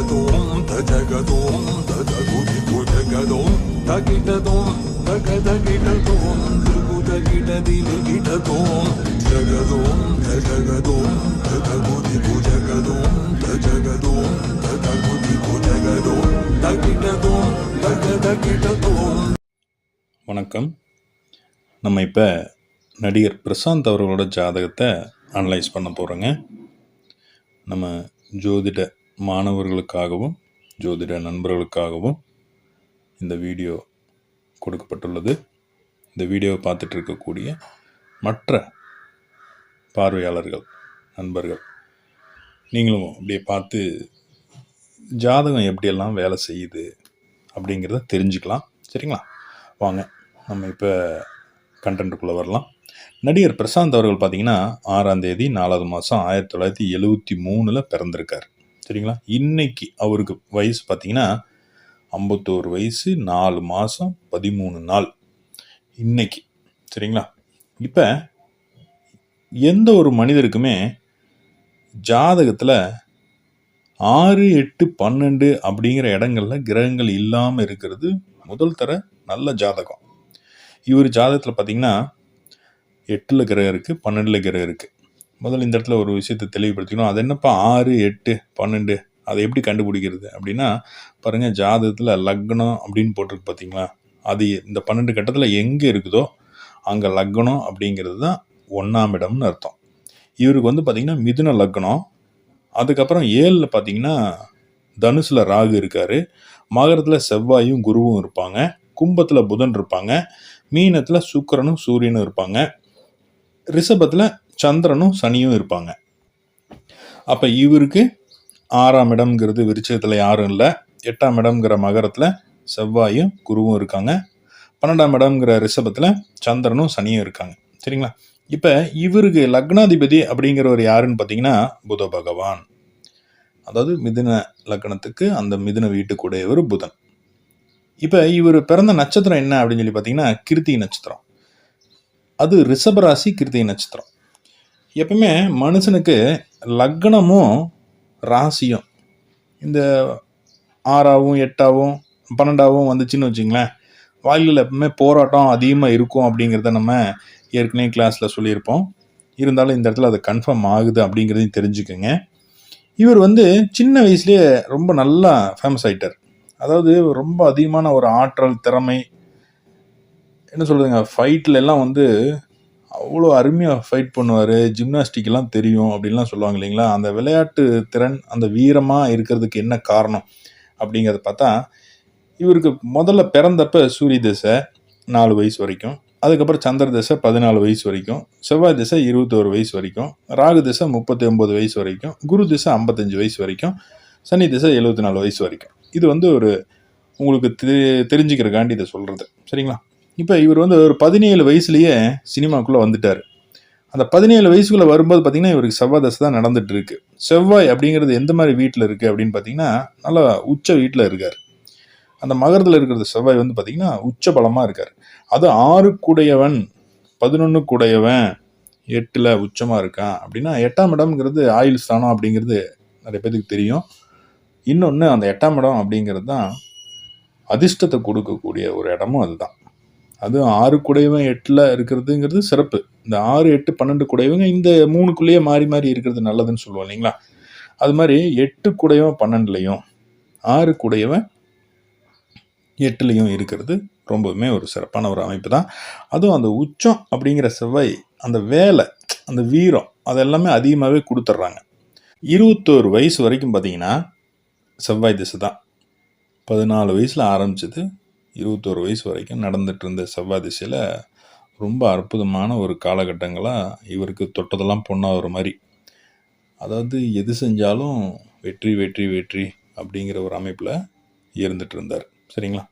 தஜகதோம் தஜகதோம் ததகுதி குஜகதோம் தகிடதோம் தகதகிடதோம் திருகுதகிடதிலிகிடதோம் ஜகதோம் தஜகதோம் ததகுதி குஜகதோம் தஜகதோம் ததகுதி குஜகதோம் தகிடதோம் தகதகிடதோம். வணக்கம். நம்ம இப்போ நடிகர் பிரசாந்த் அவர்களோட ஜாதகத்தை அனலைஸ் பண்ண போகிறோங்க. நம்ம ஜோதிட மாணவர்களுக்காகவும் ஜோதிட நண்பர்களுக்காகவும் இந்த வீடியோ கொடுக்கப்பட்டுள்ளது. இந்த வீடியோவை பார்த்துட்டு இருக்கக்கூடிய மற்ற பார்வையாளர்கள் நண்பர்கள் நீங்களும் அப்படியே பார்த்து ஜாதகம் எப்படியெல்லாம் வேலை செய்யுது அப்படிங்கிறத தெரிஞ்சுக்கலாம். சரிங்களா? வாங்க நம்ம இப்போ கண்டென்ட்டுக்குள்ளே வரலாம். நடிகர் பிரசாந்த் அவர்கள் பார்த்தீங்கன்னா 6ஆம் தேதி 4வது மாதம் 1973 பிறந்திருக்கார். சரிங்களா? இன்னைக்கு அவருக்கு வயசு பார்த்தீங்கன்னா 51 வயசு 4 மாதம் 13 நாள் இன்னைக்கு. சரிங்களா? இப்போ எந்த ஒரு மனிதருக்குமே ஜாதகத்தில் 6, 8, 12 அப்படிங்கிற இடங்கள்ல கிரகங்கள் இல்லாமல் இருக்கிறது முதல் தர நல்ல ஜாதகம். இவர் ஜாதகத்தில் பார்த்தீங்கன்னா 8ல் கிரகம் இருக்குது, 12ல் கிரகம் இருக்குது. முதல்ல இந்த இடத்துல ஒரு விஷயத்தை தெளிவுபடுத்திக்கணும். அது என்னப்பா 6, 8, 12 அதை எப்படி கண்டுபிடிக்கிறது அப்படின்னா, பாருங்கள், ஜாதகத்தில் லக்னம் அப்படின்னு போட்டிருக்கு பார்த்தீங்களா, அது இந்த 12 கட்டத்தில் எங்கே இருக்குதோ அங்கே லக்னம் அப்படிங்கிறது தான் 1ஆம் இடம்னு அர்த்தம். இவருக்கு வந்து பார்த்திங்கன்னா மிதுன லக்னம். அதுக்கப்புறம் 7ல் பார்த்தீங்கன்னா தனுசில் ராகு இருக்கார், மகரத்தில் செவ்வாயும் குருவும் இருப்பாங்க, கும்பத்தில் புதன் இருப்பாங்க, மீனத்தில் சுக்கிரனும் சூரியனும் இருப்பாங்க, ரிஷபத்தில் சந்திரனும் சனியும் இருப்பாங்க. அப்போ இவருக்கு 6ஆம் இடம்ங்கிறது விருச்சிகத்தில் யாரும் இல்லை, 8ஆம் இடம்ங்கிற மகரத்தில் செவ்வாயும் குருவும் இருக்காங்க, 12ஆம் இடம்ங்கிற ரிஷபத்தில் சந்திரனும் சனியும் இருக்காங்க. சரிங்களா? இப்போ இவருக்கு லக்னாதிபதி அப்படிங்கிறவர் யாருன்னு பார்த்தீங்கன்னா புத பகவான். அதாவது மிதுன லக்னத்துக்கு அந்த மிதுன வீட்டுக்குடையவர் புதன். இப்போ இவர் பிறந்த நட்சத்திரம் என்ன அப்படின்னு சொல்லி பார்த்தீங்கன்னா கிருத்திகை நட்சத்திரம். அது ரிஷபராசி கிருத்திகை நட்சத்திரம். எப்பவுமே மனுஷனுக்கு லக்னமும் ராசியும் இந்த 6ஆவும் 8ஆவும் 12ஆவும் வந்துச்சுன்னு வச்சுங்களேன், வாழ்க்கையில் எப்பவுமே போராட்டம் அதிகமாக இருக்கும் அப்படிங்கிறத நம்ம ஏற்கனவே கிளாஸில் சொல்லியிருப்போம். இருந்தாலும் இந்த இடத்துல அது கன்ஃபார்ம் ஆகுது அப்படிங்கிறதையும் தெரிஞ்சுக்கோங்க. இவர் வந்து சின்ன வயசுலேயே ரொம்ப நல்லா ஃபேமஸ் ஆகிட்டார். அதாவது ரொம்ப அதிகமான ஒரு ஆற்றல், திறமை, என்ன சொல்கிறதுங்க, ஃபைட்டில் எல்லாம் வந்து அவ்வளோ அருமையாக ஃபைட் பண்ணுவார், ஜிம்னாஸ்டிக்லாம் தெரியும் அப்படின்லாம் சொல்லுவாங்க இல்லைங்களா. அந்த விளையாட்டு திறன், அந்த வீரமாக இருக்கிறதுக்கு என்ன காரணம் அப்படிங்கிறத பார்த்தா, இவருக்கு முதல்ல பிறந்தப்ப சூரிய திசை 4 வயசு வரைக்கும், அதுக்கப்புறம் சந்திர திசை 14 வயசு வரைக்கும், செவ்வாய் திசை 21 வயசு வரைக்கும், ராகு திசை 39 வயசு வரைக்கும், குரு திசை 55 வயசு வரைக்கும், சனி திசை 74 வயசு வரைக்கும். இது வந்து ஒரு உங்களுக்கு தெரிஞ்சுக்கிறக்காண்டி இதை சொல்கிறது. சரிங்களா? இப்போ இவர் வந்து ஒரு 17 வயசுலேயே சினிமாக்குள்ளே வந்துட்டார். அந்த 17 வயசுக்குள்ளே வரும்போது பார்த்தீங்கன்னா இவருக்கு செவ்வாய் தசை தான் நடந்துட்டு இருக்கு. செவ்வாய் அப்படிங்கிறது எந்த மாதிரி வீட்டில் இருக்குது அப்படின்னு பார்த்தீங்கன்னா நல்லா உச்ச வீட்டில் இருக்கார். அந்த மகரத்தில் இருக்கிறது செவ்வாய் வந்து பார்த்தீங்கன்னா உச்ச பலமாக இருக்கார். அது 6 கூடையவன் 11 கூடையவன் 8ல் உச்சமாக இருக்கான் அப்படின்னா 8ஆம் இடம்ங்கிறது ஆயுள் ஸ்தானம் அப்படிங்கிறது நிறைய பேருக்கு தெரியும். இன்னொன்று, அந்த 8ஆம் இடம் அப்படிங்கிறது தான் அதிர்ஷ்டத்தை கொடுக்கக்கூடிய ஒரு இடமும் அதுதான். அது 6 குடையவன் 8ல் இருக்கிறதுங்கிறது சிறப்பு. இந்த 6, 8, 12 குடையவங்க இந்த 3க்குள்ளேயே மாறி மாறி இருக்கிறது நல்லதுன்னு சொல்லுவோம் இல்லைங்களா. அது மாதிரி 8 குடையவன் 12லையும் 6 குடையவன் 8லையும் இருக்கிறது ரொம்பவுமே ஒரு சிறப்பான ஒரு அமைப்பு தான். அதுவும் அந்த உச்சம் அப்படிங்கிற செவ்வாய் அந்த வேலை, அந்த வீரம் அதெல்லாமே அதிகமாகவே கொடுத்துட்றாங்க. 21 வயசு வரைக்கும் பார்த்தீங்கன்னா செவ்வாய் திசை தான். 14 வயசில் ஆரம்பிச்சது 21 வயசு வரைக்கும் நடந்துட்டு இருந்த செவ்வாய் திசையில் ரொம்ப அற்புதமான ஒரு காலகட்டங்களாக இவருக்கு தொட்டதெல்லாம் பொண்ணாகிற மாதிரி. அதாவது எது செஞ்சாலும் வெற்றி வெற்றி வெற்றி அப்படிங்கிற ஒரு அமைப்பில் இருந்துட்டு இருந்தார். சரிங்களா?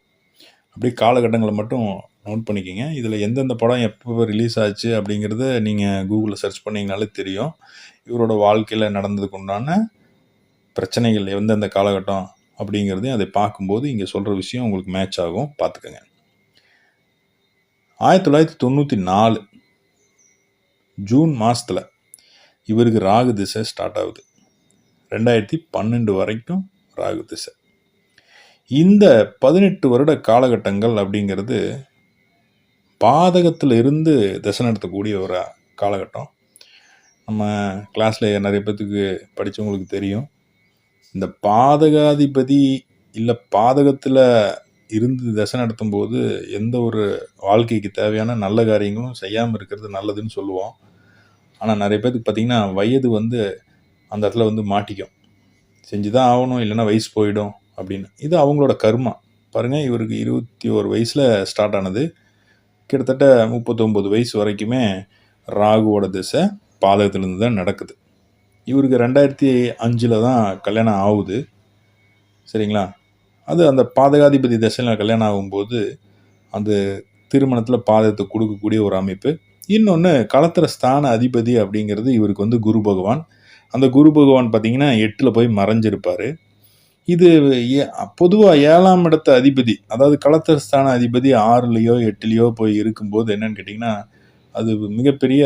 அப்படி காலகட்டங்களை மட்டும் நோட் பண்ணிக்கிங்க. இதில் எந்தெந்த படம் எப்போ ரிலீஸ் ஆச்சு அப்படிங்கிறத நீங்கள் கூகுளில் சர்ச் பண்ணிங்கனாலே தெரியும். இவரோட வாழ்க்கையில் நடந்ததுக்கு உண்டான பிரச்சனைகள் எந்தெந்த காலகட்டம் அப்படிங்கிறதையும் அதை பார்க்கும்போது இங்கே சொல்கிற விஷயம் உங்களுக்கு மேட்ச் ஆகும். பார்த்துக்கோங்க. 1994 ஜூன் மாதத்தில் இவருக்கு ராகு திசை ஸ்டார்ட் ஆகுது. 2012 வரைக்கும் ராகு திசை. இந்த 18 வருட காலகட்டங்கள் அப்படிங்கிறது பாதகத்தில் இருந்து திசை நடத்தக்கூடிய ஒரு காலகட்டம். நம்ம கிளாஸில் நிறைய பேர்த்துக்கு படித்தவங்களுக்கு தெரியும். இந்த பாதகாதிபதி இல்லை பாதகத்தில் இருந்து திசை நடத்தும் போது எந்த ஒரு வாழ்க்கைக்கு தேவையான நல்ல காரியங்களும் செய்யாமல் இருக்கிறது நல்லதுன்னு சொல்லுவோம். ஆனால் நிறைய பேருக்கு பார்த்திங்கன்னா வயது வந்து அந்த இடத்துல வந்து மாட்டிக்கும். செஞ்சு தான் ஆகணும், இல்லைன்னா வயசு போயிடும் அப்படின்னு. இது அவங்களோட கர்மா. பாருங்கள், இவருக்கு 21 வயசில் ஸ்டார்ட் ஆனது, கிட்டத்தட்ட 39 வயசு வரைக்குமே ராகுவோட திசை பாதகத்திலிருந்து தான் நடக்குது. இவருக்கு 2005 தான் கல்யாணம் ஆகுது. சரிங்களா? அது அந்த பாதகாதிபதி திசையில் கல்யாணம் ஆகும்போது அந்த திருமணத்தில் பாதகத்தை கொடுக்கக்கூடிய ஒரு அமைப்பு. இன்னொன்று, களத்திர ஸ்தான அதிபதி அப்படிங்கிறது இவருக்கு வந்து குரு பகவான். அந்த குரு பகவான் பார்த்திங்கன்னா 8ல் போய் மறைஞ்சிருப்பார். இது பொதுவாக 7ஆம் இடத்த அதிபதி, அதாவது களத்திர ஸ்தான அதிபதி 6லையோ 8லையோ போய் இருக்கும்போது என்னன்னு கேட்டிங்கன்னா, அது மிகப்பெரிய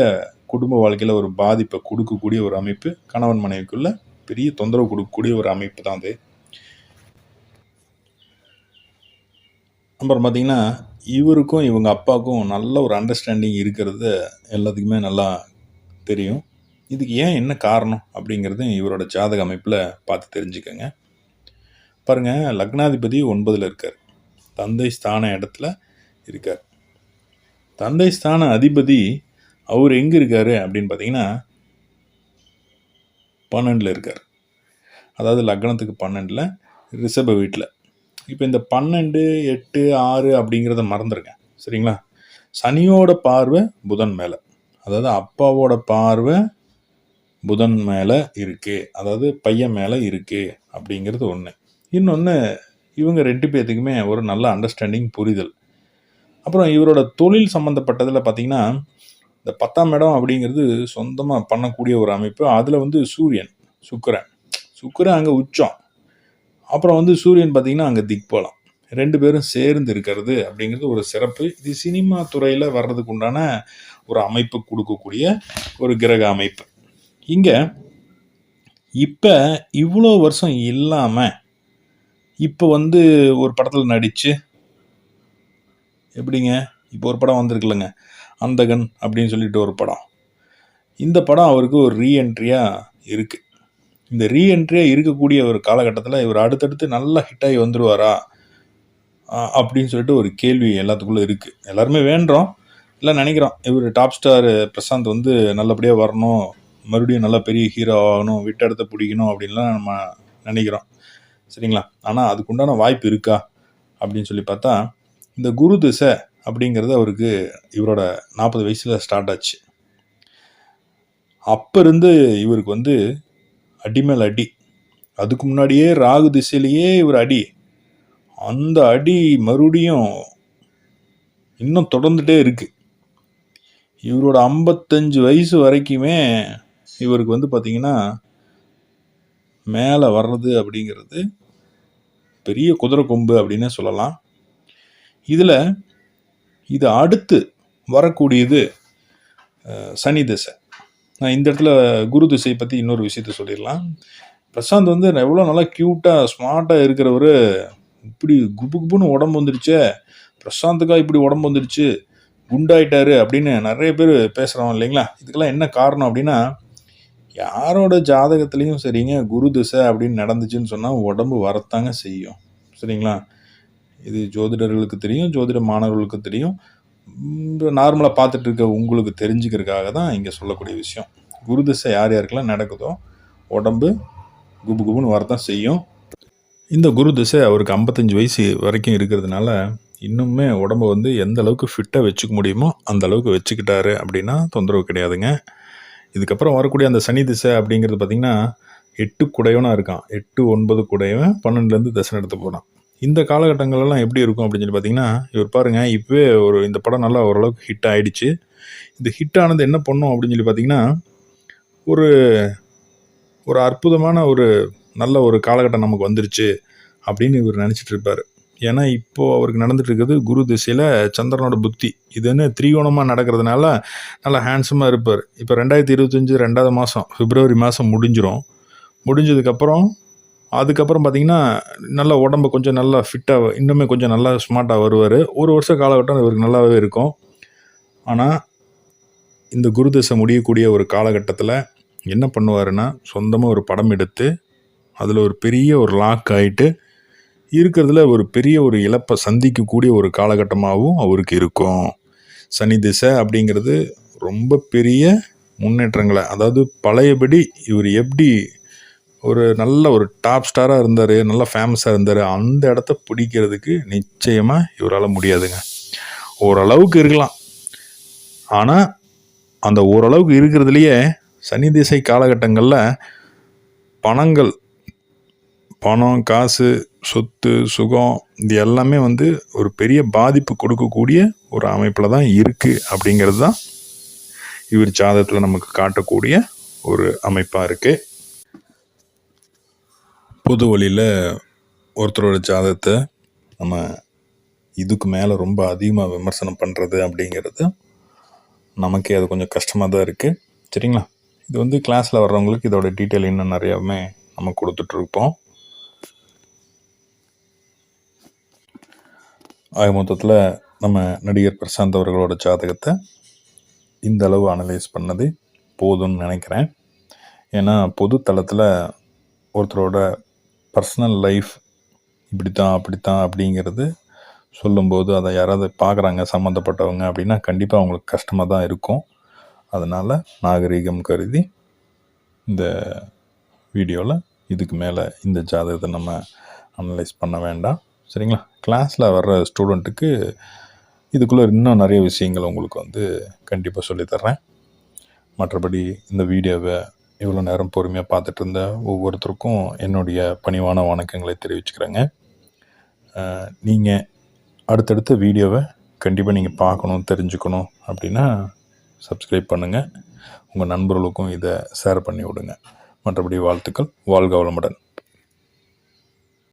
குடும்ப வாழ்க்கையில் ஒரு பாதிப்பை கொடுக்கக்கூடிய ஒரு அமைப்பு. கணவன் மனைவிக்குள்ள பெரிய தொந்தரவு கொடுக்கக்கூடிய ஒரு அமைப்பு தான் அது. அப்புறம் பார்த்திங்கன்னா, இவருக்கும் இவங்க அப்பாவுக்கும் நல்ல ஒரு அண்டர்ஸ்டாண்டிங் இருக்கிறது எல்லாத்துக்குமே நல்லா தெரியும். இதுக்கு ஏன் என்ன காரணம் அப்படிங்கிறது இவரோட ஜாதக அமைப்பில் பார்த்து தெரிஞ்சுக்கோங்க. பாருங்கள், லக்னாதிபதி 9ல் இருக்கார், தந்தை ஸ்தான இடத்துல இருக்கார். தந்தை ஸ்தான அதிபதி அவர் எங்கே இருக்கார் அப்படின்னு பார்த்தீங்கன்னா 12ல் இருக்கார். அதாவது லக்னத்துக்கு 12ல், ரிஷப வீட்டில். இப்போ இந்த 12, 8, 6 அப்படிங்கிறத மறந்துடுங்க. சரிங்களா? சனியோட பார்வை புதன் மேலே, அதாவது அப்பாவோட பார்வை புதன் மேலே இருக்குது, அதாவது பையன் மேலே இருக்குது அப்படிங்கிறது ஒன்று. இன்னொன்று, இவங்க 2 பேர்த்துக்குமே ஒரு நல்ல அண்டர்ஸ்டாண்டிங், புரிதல். அப்புறம் இவரோட தொழில் சம்மந்தப்பட்டதில் பார்த்திங்கன்னா இந்த 10ஆம் இடம் அப்படிங்கிறது சொந்தமாக பண்ணக்கூடிய ஒரு அமைப்பு. அதில் வந்து சூரியன், சுக்கிரன் அங்கே உச்சம். அப்புறம் வந்து சூரியன் பார்த்திங்கன்னா அங்கே திக்பலம். 2 பேரும் சேர்ந்து இருக்கிறது அப்படிங்கிறது ஒரு சிறப்பு. இது சினிமா துறையில் வர்றதுக்கு உண்டான ஒரு அமைப்பு கொடுக்கக்கூடிய ஒரு கிரக அமைப்பு. இங்கே இப்போ இவ்வளோ வருஷம் இல்லாமல் இப்போ வந்து ஒரு படத்தில் நடித்து, எப்படிங்க, இப்போ ஒரு படம் வந்திருக்குல்லங்க, அந்தகன் அப்படின்னு சொல்லிட்டு ஒரு படம். இந்த படம் அவருக்கு ஒரு ரீஎன்ட்ரியாக இருக்குது. இந்த ரீஎன்ட்ரியாக இருக்கக்கூடிய ஒரு காலகட்டத்தில் இவர் அடுத்தடுத்து நல்லா ஹிட்டாகி வந்துடுவாரா அப்படின்னு சொல்லிட்டு ஒரு கேள்வி எல்லாத்துக்குள்ளே இருக்குது. எல்லாருமே வேண்டுறோம், இல்லை நினைக்கிறோம், இவர் டாப் ஸ்டார் பிரசாந்த் வந்து நல்லபடியாக வரணும், மறுபடியும் நல்லா பெரிய ஹீரோ ஆகணும், விட்டு இடத்த பிடிக்கணும் அப்படின்லாம் நம்ம நினைக்கிறோம். சரிங்களா? ஆனால் அதுக்குண்டான வாய்ப்பு இருக்கா அப்படின்னு சொல்லி பார்த்தா, இந்த குரு திசை அப்படிங்கிறது அவருக்கு இவரோட 40 வயசில் ஸ்டார்ட் ஆச்சு. அப்போ இருந்து இவருக்கு வந்து அடி மேல் அடி. அதுக்கு முன்னாடியே ராகு திசையிலேயே இவர் அடி, அந்த அடி மறுபடியும் இன்னும் தொடர்ந்துட்டே இருக்கு. இவரோட 55 வயசு வரைக்குமே இவருக்கு வந்து பார்த்திங்கன்னா மேலே வர்றது அப்படிங்கிறது பெரிய குதிரை கொம்பு அப்படின்னே சொல்லலாம். இதில் இது அடுத்து வரக்கூடியது சனி திசை. நான் இந்த இடத்துல குரு திசையை பற்றி இன்னொரு விஷயத்த சொல்லிடலாம். பிரசாந்த் வந்து எவ்வளோ நல்லா க்யூட்டாக ஸ்மார்ட்டாக இருக்கிறவர், இப்படி குபு குபுன்னு உடம்பு வந்துடுச்சே, பிரசாந்துக்கா இப்படி உடம்பு வந்துடுச்சு, குண்டாயிட்டாரு அப்படின்னு நிறைய பேர் பேசுகிறோம் இல்லைங்களா? இதுக்கெல்லாம் என்ன காரணம் அப்படின்னா, யாரோட ஜாதகத்துலேயும் சரிங்க, குரு திசை அப்படின்னு நடந்துச்சுன்னு சொன்னால் உடம்பு வரத்தாங்க செய்யும். சரிங்களா? இது ஜோதிடர்களுக்கு தெரியும், ஜோதிட மாணவர்களுக்கு தெரியும், நார்மலாக பார்த்துட்டு இருக்க உங்களுக்கு தெரிஞ்சுக்கிறதுக்காக தான் இங்கே சொல்லக்கூடிய விஷயம். குரு திசை யார் யாருக்கெல்லாம் நடக்குதோ உடம்பு குபு குபுன்னு வரத்தான் செய்யும். இந்த குரு திசை அவருக்கு 55 வயசு வரைக்கும் இருக்கிறதுனால இன்னுமே உடம்பை வந்து எந்த அளவுக்கு ஃபிட்டாக வச்சுக்க முடியுமோ அந்த அளவுக்கு வச்சுக்கிட்டாரு அப்படின்னா தொந்தரவு கிடையாதுங்க. இதுக்கப்புறம் வரக்கூடிய அந்த சனி திசை அப்படிங்கிறது பார்த்திங்கன்னா 8 குடையவனாக இருக்கான். 8, 9 குடையவன் 12லேருந்து திசை நடத்த போகிறான். இந்த காலகட்டங்கள்லாம் எப்படி இருக்கும் அப்படின்னு சொல்லி பார்த்தீங்கன்னா, இவர் பாருங்கள், இப்போவே இந்த படம் நல்லா ஓரளவுக்கு ஹிட் ஆகிடுச்சு. இந்த ஹிட் ஆனது என்ன பண்ணும் அப்படின்னு சொல்லி பார்த்தீங்கன்னா, ஒரு அற்புதமான ஒரு நல்ல ஒரு காலகட்டம் நமக்கு வந்துருச்சு அப்படின்னு இவர் நினச்சிட்டு இருப்பார். ஏன்னா இப்போது அவருக்கு நடந்துட்டு இருக்கிறது குரு திசையில் சந்திரனோட புத்தி. இது என்ன திரிகோணமாக நடக்கிறதுனால நல்லா ஹேண்ட்ஸமாக இருப்பார். இப்போ 2025 2வது மாதம் பிப்ரவரி மாதம் முடிஞ்சிடும். முடிஞ்சதுக்கப்புறம் அதுக்கப்புறம் பார்த்திங்கன்னா நல்லா உடம்பு கொஞ்சம் நல்லா ஃபிட்டாக இன்னுமே கொஞ்சம் நல்லா ஸ்மார்ட்டாக வருவார். ஒரு வருஷ காலகட்டம் இவருக்கு நல்லாவே இருக்கும். ஆனால் இந்த குரு தசை முடியக்கூடிய ஒரு காலகட்டத்தில் என்ன பண்ணுவாருன்னா, சொந்தமாக ஒரு படம் எடுத்து அதில் ஒரு பெரிய ஒரு லாக் ஆகிட்டு இருக்கிறதுல ஒரு பெரிய ஒரு இழப்பை சந்திக்கக்கூடிய ஒரு காலகட்டமாகவும் அவருக்கு இருக்கும். சனி திசை அப்படிங்கிறது ரொம்ப பெரிய முன்னேற்றங்களை, அதாவது பழையபடி இவர் எப்படி ஒரு நல்ல ஒரு டாப் ஸ்டாராக இருந்தார், நல்லா ஃபேமஸாக இருந்தார், அந்த இடத்த பிடிக்கிறதுக்கு நிச்சயமாக இவரால் முடியாதுங்க. ஓரளவுக்கு இருக்கலாம். ஆனால் அந்த ஓரளவுக்கு இருக்கிறதுலையே சனி திசை காலகட்டங்களில் பணம், காசு, சொத்து, சுகம் இது எல்லாமே ஒரு பெரிய பாதிப்பு கொடுக்கக்கூடிய ஒரு அமைப்பில் தான் இருக்குது. அப்படிங்கிறது தான் இவர் ஜாதகத்தில் நமக்கு காட்டக்கூடிய ஒரு அமைப்பாக இருக்குது. பொது வழியில் ஒருத்தரோட ஜாதகத்தை நம்ம இதுக்கு மேலே ரொம்ப அதிகமாக விமர்சனம் பண்ணுறது அப்படிங்கிறது நமக்கே அது கொஞ்சம் கஷ்டமாக தான் இருக்குது. சரிங்களா? இது கிளாஸில் வர்றவங்களுக்கு இதோட டீட்டெயில் இன்னும் நிறையாவே நம்ம கொடுத்துட்ருப்போம். ஆக மொத்தத்தில் நம்ம நடிகர் பிரசாந்த் அவர்களோட ஜாதகத்தை இந்த அளவு அனலைஸ் பண்ணது போதும்னு நினைக்கிறேன். ஏன்னா பொது தளத்தில் ஒருத்தரோட பர்சனல் லைஃப் இப்படித்தான் அப்படித்தான் அப்படிங்கிறது சொல்லும்போது அதை யாராவது பார்க்குறாங்க சம்மந்தப்பட்டவங்க அப்படின்னா கண்டிப்பாக அவங்களுக்கு கஷ்டமாக தான் இருக்கும். அதனால் நாகரீகம் கருதி இந்த வீடியோவில் இதுக்கு மேலே இந்த ஜாதகத்தை நம்ம அனலைஸ் பண்ண வேண்டாம். சரிங்களா? கிளாஸில் வர்ற ஸ்டூடெண்ட்டுக்கு இதுக்குள்ளே இன்னும் நிறைய விஷயங்கள் உங்களுக்கு கண்டிப்பாக சொல்லித்தர்றேன். மற்றபடி இந்த வீடியோவை இவ்வளோ நேரம் பொறுமையாக பார்த்துட்டு இருந்த ஒவ்வொருத்தருக்கும் என்னுடைய பணிவான வணக்கங்களை தெரிவிச்சுக்கிறேங்க. நீங்கள் அடுத்தடுத்த வீடியோவை கண்டிப்பாக நீங்கள் பார்க்கணும், தெரிஞ்சுக்கணும் அப்படின்னா சப்ஸ்கிரைப் பண்ணுங்கள். உங்கள் நண்பர்களுக்கும் இதை ஷேர் பண்ணி விடுங்க. மற்றபடி வாழ்த்துக்கள். வாழ்க வளமுடன்.